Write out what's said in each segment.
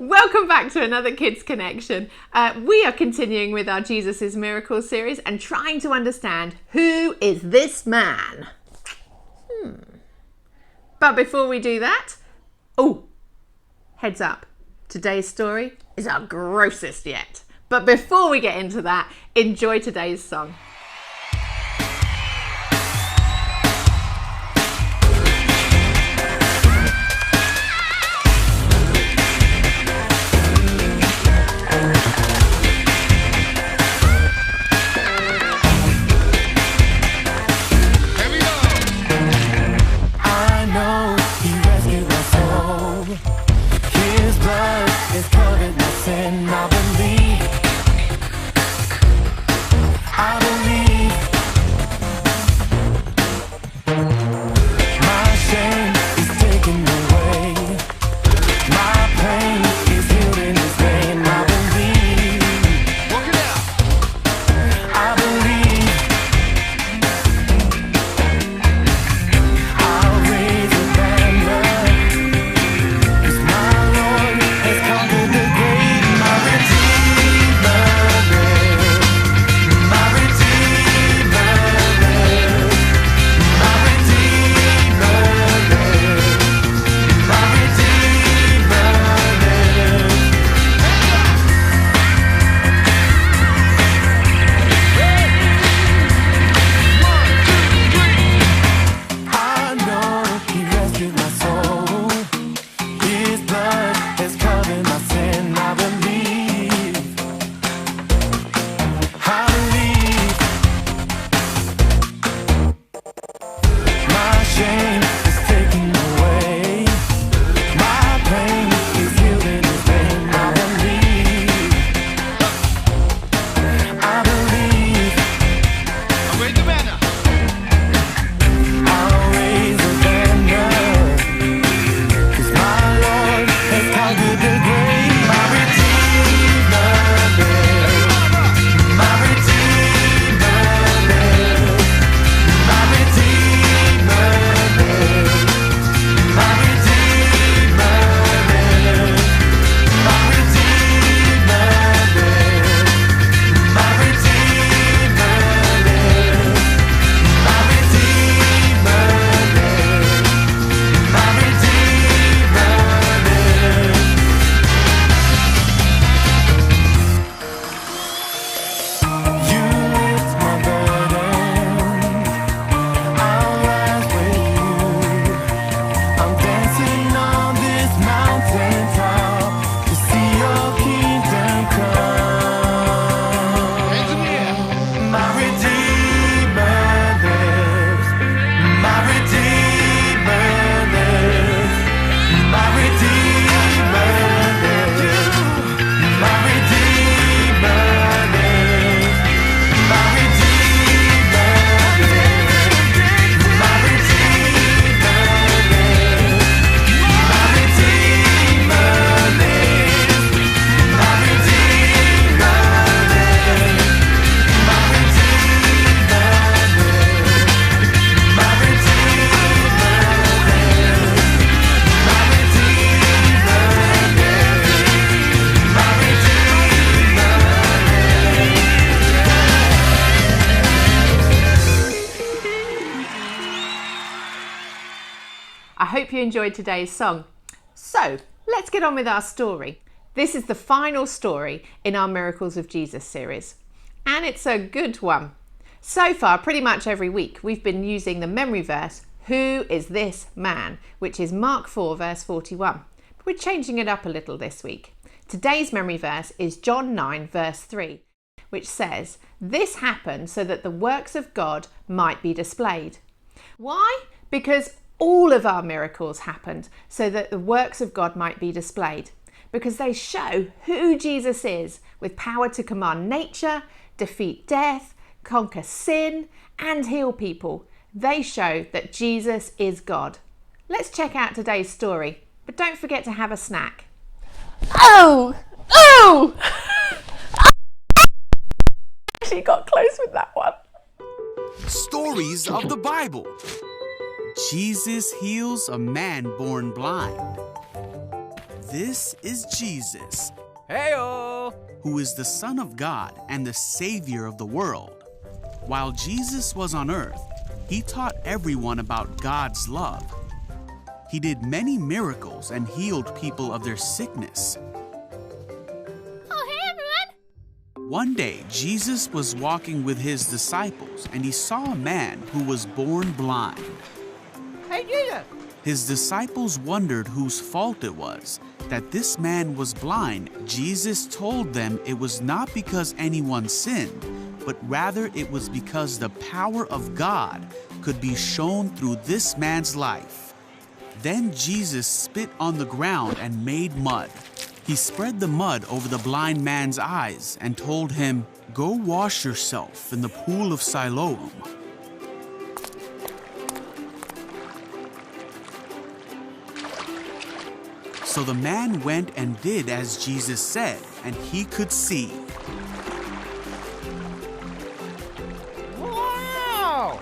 Welcome back to another Kids Connection. We are continuing with our Jesus is Miracles series and trying to understand who is this man. But before we do that, heads up, today's story is our grossest yet. But before we get into that, enjoy today's song. I hope you enjoyed today's song. So let's get on with our story. This is the final story in our Miracles of Jesus series, and it's a good one. So far, pretty much every week, we've been using the memory verse, who is this man, which is Mark 4 verse 41. But we're changing it up a little this week. Today's memory verse is John 9 verse 3, which says, this happened so that the works of God might be displayed. Why? Because all of our miracles happened so that the works of God might be displayed, because they show who Jesus is, with power to command nature, defeat death, conquer sin, and heal people. They show that Jesus is God. Let's check out today's story, but don't forget to have a snack. Actually got close with that one. Stories of the Bible. Jesus heals a man born blind. This is Jesus, Hey-o! who is the Son of God and the Savior of the world. While Jesus was on earth, he taught everyone about God's love. He did many miracles and healed people of their sickness. Oh, hey, everyone! One day, Jesus was walking with his disciples and he saw a man who was born blind. Hey, Jesus! His disciples wondered whose fault it was that this man was blind. Jesus told them it was not because anyone sinned, but rather it was because the power of God could be shown through this man's life. Then Jesus spit on the ground and made mud. He spread the mud over the blind man's eyes and told him, "Go wash yourself in the pool of Siloam." So the man went and did as Jesus said, and he could see. Wow!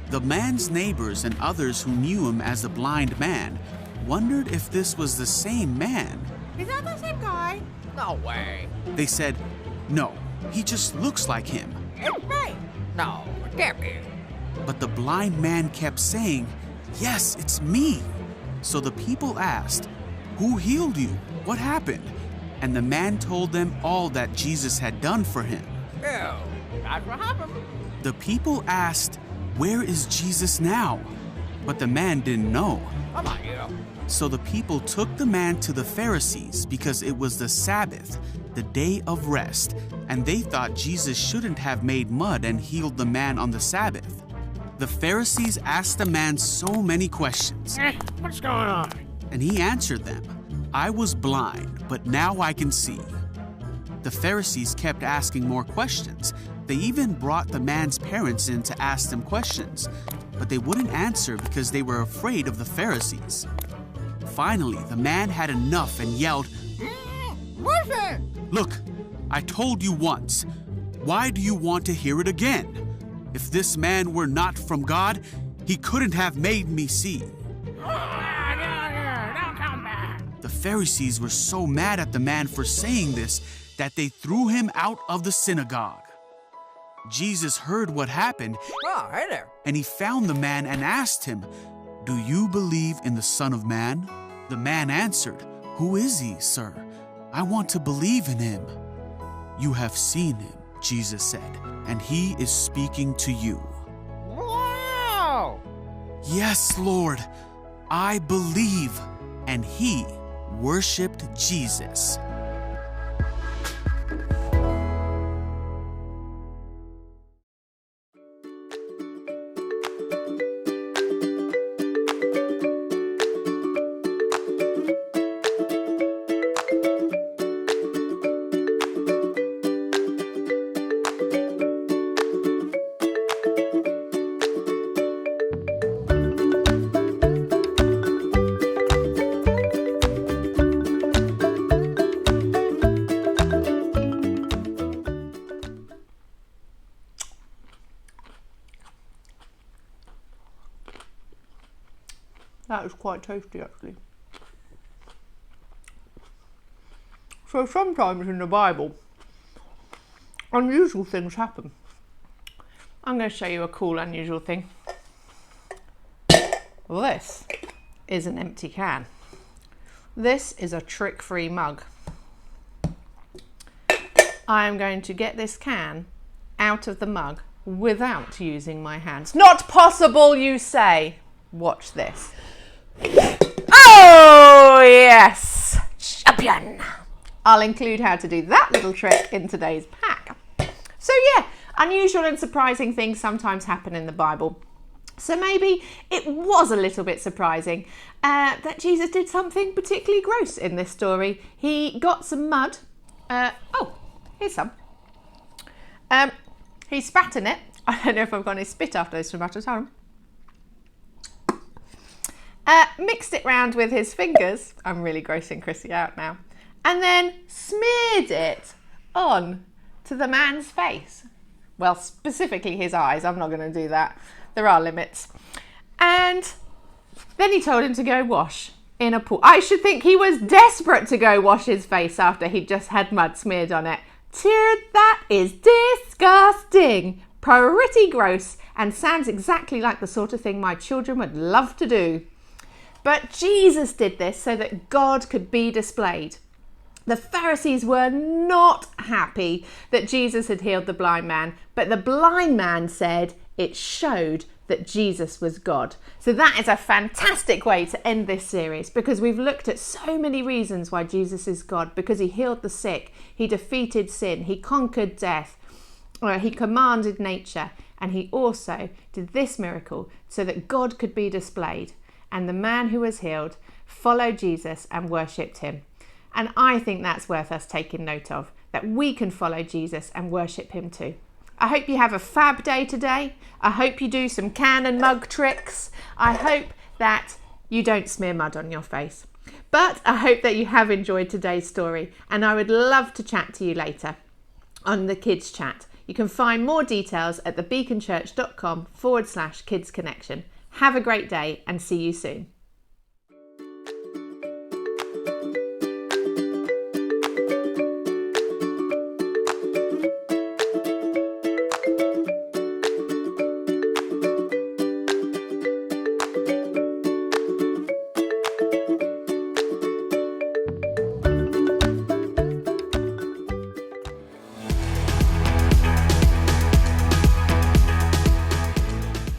The man's neighbors and others who knew him as the blind man wondered if this was the same man. Is that the same guy? No way. They said, "No, he just looks like him." It's me! No, it can't be. But the blind man kept saying, "Yes, it's me." So the people asked, "Who healed you? What happened?" And the man told them all that Jesus had done for him. Ew, that's what happened. The people asked, "Where is Jesus now?" But the man didn't know. Come on, you. So the people took the man to the Pharisees because it was the Sabbath, the day of rest, and they thought Jesus shouldn't have made mud and healed the man on the Sabbath. The Pharisees asked the man so many questions, What's going on? and he answered them, "I was blind, but now I can see." The Pharisees kept asking more questions. They even brought the man's parents in to ask them questions, but they wouldn't answer because they were afraid of the Pharisees. Finally, the man had enough and yelled, What's it? "Look, I told you once. Why do you want to hear it again? If this man were not from God, he couldn't have made me see." Don't come back. The Pharisees were so mad at the man for saying this that they threw him out of the synagogue. Jesus heard what happened, Oh, hey there. and he found the man and asked him, "Do you believe in the Son of Man?" The man answered, "Who is he, sir? I want to believe in him." "You have seen him," Jesus said, "and he is speaking to you." Wow! "Yes, Lord, I believe." And he worshiped Jesus. That is quite tasty, actually. So sometimes in the Bible, unusual things happen. I'm going to show you a cool, unusual thing. This is an empty can. This is a trick-free mug. I am going to get this can out of the mug without using my hands. Not possible, you say? Watch this. Oh, yes! Champion! I'll include how to do that little trick in today's pack. So yeah, unusual and surprising things sometimes happen in the Bible. So maybe it was a little bit surprising that Jesus did something particularly gross in this story. He got some mud. Oh, here's some. He spat in it. I don't know if I've got any spit after those tomatoes. Hold on. Mixed it round with his fingers. I'm really grossing Chrissy out now. And then smeared it on to the man's face. Well, specifically his eyes. I'm not going to do that. There are limits. And then he told him to go wash. in a pool. I should think he was desperate to go wash his face after he'd just had mud smeared on it. That is disgusting. Pretty gross, and sounds exactly like the sort of thing my children would love to do. But Jesus did this so that God could be displayed. The Pharisees were not happy that Jesus had healed the blind man, but the blind man said it showed that Jesus was God. So that is a fantastic way to end this series, because we've looked at so many reasons why Jesus is God, because he healed the sick, he defeated sin, he conquered death, he commanded nature, and he also did this miracle so that God could be displayed. And the man who was healed followed Jesus and worshipped him. And I think that's worth us taking note of, that we can follow Jesus and worship him too. I hope you have a fab day today. I hope you do some can and mug tricks. I hope that you don't smear mud on your face. But I hope that you have enjoyed today's story, and I would love to chat to you later on the Kids Chat. You can find more details at thebeaconchurch.com/kidsconnection. Have a great day and see you soon.